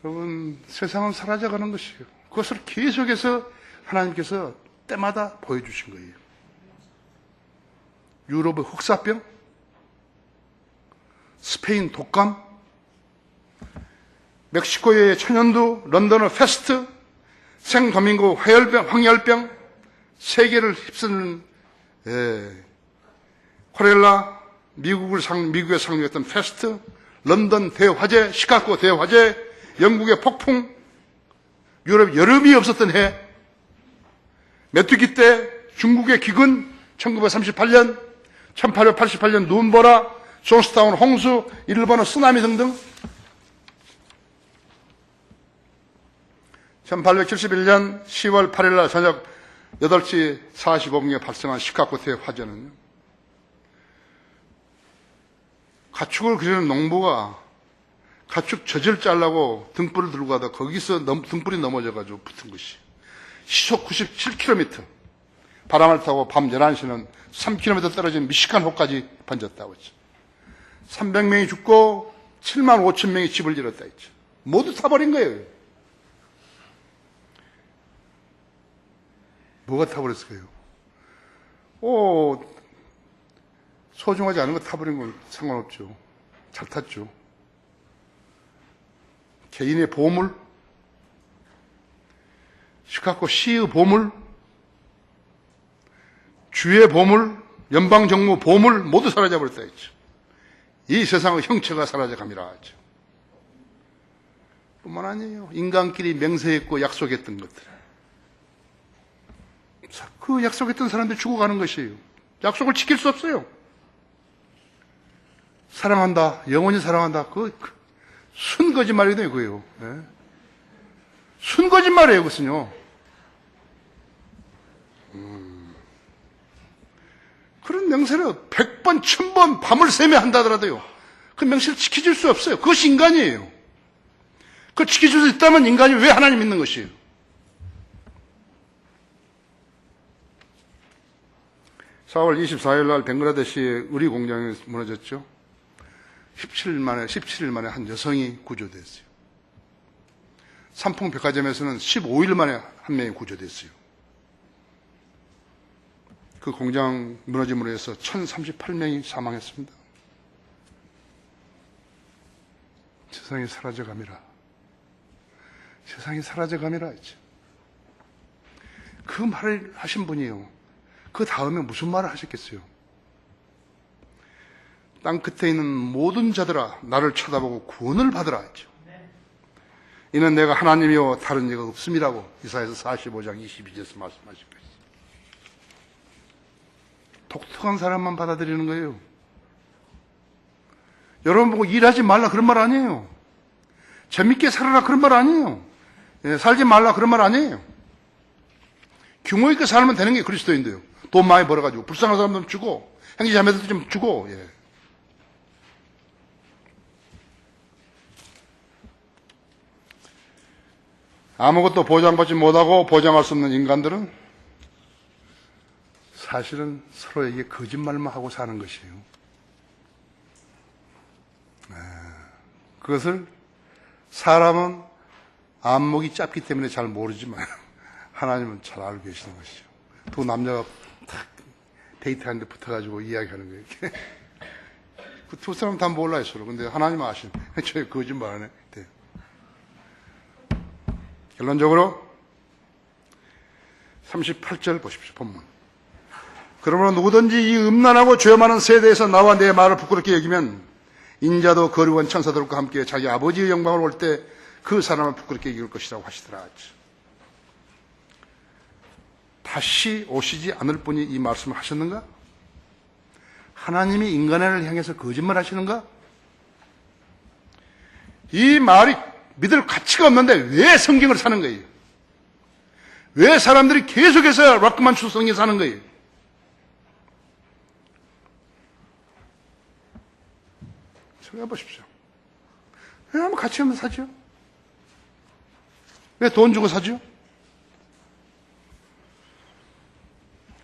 여러분, 세상은 사라져가는 것이에요. 그것을 계속해서 하나님께서 때마다 보여주신 거예요. 유럽의 흑사병, 스페인 독감, 멕시코의 천연두, 런던의 페스트, 생도밍고 황열병, 세계를 휩쓰는 콜레라, 미국에 상륙했던 페스트, 런던 대화재, 시카고 대화재, 영국의 폭풍, 유럽 여름이 없었던 해, 메뚜기 때 중국의 기근, 1938년, 1888년 눈보라, 존스타운 홍수, 일본의 쓰나미 등등, 1871년 10월 8일 날 저녁 8시 45분에 발생한 시카고 대화재는요, 가축을 기르는 농부가 가축 젖을 짜려고 등불을 들고 가다 거기서 등불이 넘어져가지고 붙은 것이 시속 97km 바람을 타고 밤 11시는 3km 떨어진 미시간호까지 번졌다고 했죠. 300명이 죽고 7만 5천 명이 집을 잃었다 했죠. 모두 타버린 거예요. 뭐가 타버렸을까요? 소중하지 않은 거 타버린 건 상관없죠. 잘 탔죠. 개인의 보물, 시카고 시의 보물, 주의 보물, 연방정부 보물 모두 사라져버렸다 했죠. 이 세상의 형체가 사라져갑니다 했죠. 뿐만 아니에요. 인간끼리 맹세했고 약속했던 것들. 그 약속했던 사람들 죽어가는 것이에요. 약속을 지킬 수 없어요. 사랑한다, 영원히 사랑한다. 순 거짓말이거든요, 그거요. 네? 순 거짓말이에요, 그것은요. 그런 맹세를 100번, 1000번 밤을 새며 한다 하더라도요, 그 맹세를 지켜줄 수 없어요. 그것이 인간이에요. 그걸 지켜줄 수 있다면 인간이 왜 하나님 믿는 것이에요? 4월 24일 날 벵글라데시의 의리 공장이 무너졌죠. 17일 만에 한 여성이 구조됐어요. 삼풍 백화점에서는 15일 만에 한 명이 구조됐어요. 그 공장 무너짐으로 해서 1038명이 사망했습니다. 세상이 사라져가미라. 세상이 사라져가미라 했죠. 그 말을 하신 분이요. 그 다음에 무슨 말을 하셨겠어요? 땅 끝에 있는 모든 자들아 나를 쳐다보고 구원을 받으라 했죠. 이는 내가 하나님이요 다른 이가 없음이라고 이사야서 45장 22절에서 말씀하신 것이죠. 독특한 사람만 받아들이는 거예요. 여러분 보고 일하지 말라 그런 말 아니에요. 재밌게 살아라 그런 말 아니에요. 살지 말라 그런 말 아니에요. 규모 있게 살면 되는 게 그리스도인데요. 돈 많이 벌어가지고 불쌍한 사람들 주고 형제 자매들 좀 주고. 아무것도 보장받지 못하고 보장할 수 없는 인간들은 사실은 서로에게 거짓말만 하고 사는 것이에요. 그것을 사람은 안목이 짧기 때문에 잘 모르지만 하나님은 잘 알고 계시는 것이죠. 두 남자가 탁 데이트하는데 붙어가지고 이야기하는 거예요. 그 두 사람 다 몰라요 서로. 근데 하나님은 아시는 저 거짓말 안 해. 결론적으로 38절 보십시오. 본문. 그러므로 누구든지 이 음란하고 죄 많은 세대에서 나와 내 말을 부끄럽게 여기면 인자도 거룩한 천사들과 함께 자기 아버지의 영광을 올 때 그 사람을 부끄럽게 여길 것이라고 하시더라. 다시 오시지 않을 분이 이 말씀을 하셨는가? 하나님이 인간을 향해서 거짓말 하시는가? 이 말이 믿을 가치가 없는데 왜 성경을 사는 거예요? 왜 사람들이 계속해서 락크만 추성에 사는 거예요? 생각해 보십시오. 왜 아무 가치 없는 사죠? 왜 돈 주고 사죠?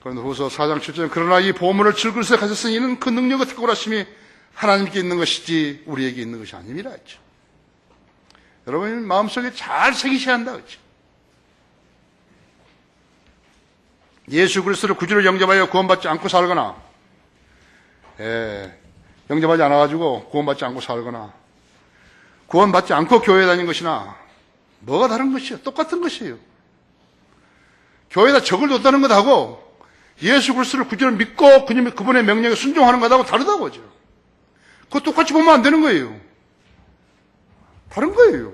그런데 후서 4장 7절 그러나 이 보물을 질그릇에 가졌으니 이는 그 능력의 탁월하심이 하나님께 있는 것이지 우리에게 있는 것이 아닙니다 했죠. 여러분 마음속에 잘 새기셔야 한다 그렇죠? 예수 그리스도를 구주로 영접하여 구원받지 않고 살거나 영접하지 않아가지고 구원받지 않고 살거나 구원받지 않고 교회에 다닌 것이나 뭐가 다른 것이에요? 똑같은 것이에요. 교회에다 적을 뒀다는 것하고 예수 그리스도를 구주로 믿고 그분의 명령에 순종하는 것하고 다르다고 하죠. 그거 똑같이 보면 안 되는 거예요. 다른 거예요.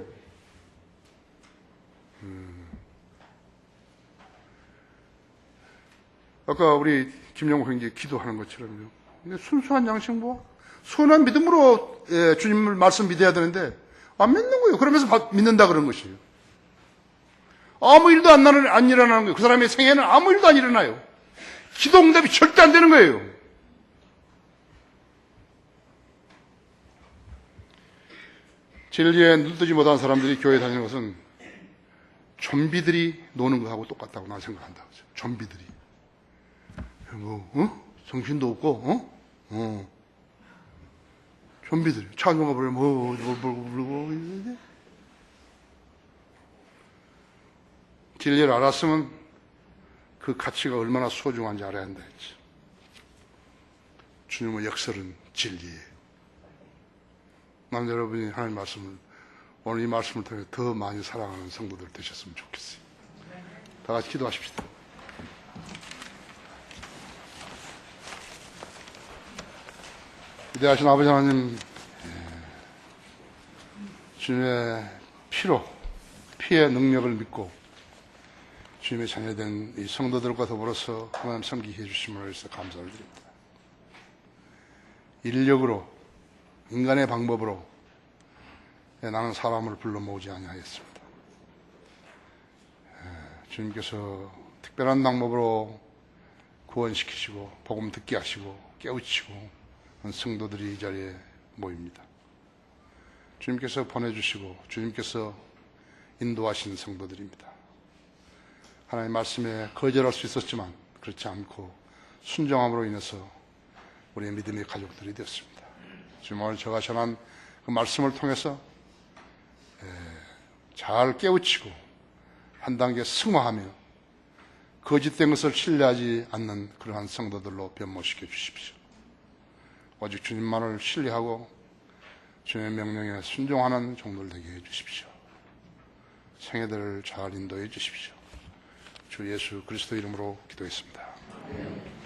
아까 우리 김영호 형제 기도하는 것처럼요. 순수한 양심과 순한 믿음으로 주님을 말씀 믿어야 되는데 안 믿는 거예요. 그러면서 믿는다 그런 것이에요. 아무 일도 안 일어나는 거예요. 그 사람의 생애는 아무 일도 안 일어나요. 기도 응답이 절대 안 되는 거예요. 진리에 눈뜨지 못한 사람들이 교회에 다니는 것은 좀비들이 노는 것하고 똑같다고 나는 생각한다. 좀비들이. 정신도 없고, 좀비들이. 찬송가 부르면, 부르고. 진리를 알았으면 그 가치가 얼마나 소중한지 알아야 한다 했지. 주님의 역설은 진리예요. 난 여러분이 하나님 말씀을, 오늘 이 말씀을 통해 더 많이 사랑하는 성도들 되셨으면 좋겠어요. 다 같이 기도하십시다. 위대하신 아버지 하나님, 주님의 피의 능력을 믿고 주님의 자녀된 이 성도들과 더불어서 하나님 섬기게 해주심을 위해서 감사를 드립니다. 인력으로, 인간의 방법으로 나는 사람을 불러 모으지 아니하였습니다. 주님께서 특별한 방법으로 구원시키시고 복음 듣게 하시고 깨우치고 성도들이 이 자리에 모입니다. 주님께서 보내주시고 주님께서 인도하신 성도들입니다. 하나님 말씀에 거절할 수 있었지만 그렇지 않고 순종함으로 인해서 우리의 믿음의 가족들이 되었습니다. 지금 오늘 제가 전한 그 말씀을 통해서 잘 깨우치고 한 단계 승화하며 거짓된 것을 신뢰하지 않는 그러한 성도들로 변모시켜 주십시오. 오직 주님만을 신뢰하고 주님의 명령에 순종하는 종들 되게 해주십시오. 생애들을 잘 인도해 주십시오. 주 예수 그리스도 이름으로 기도했습니다.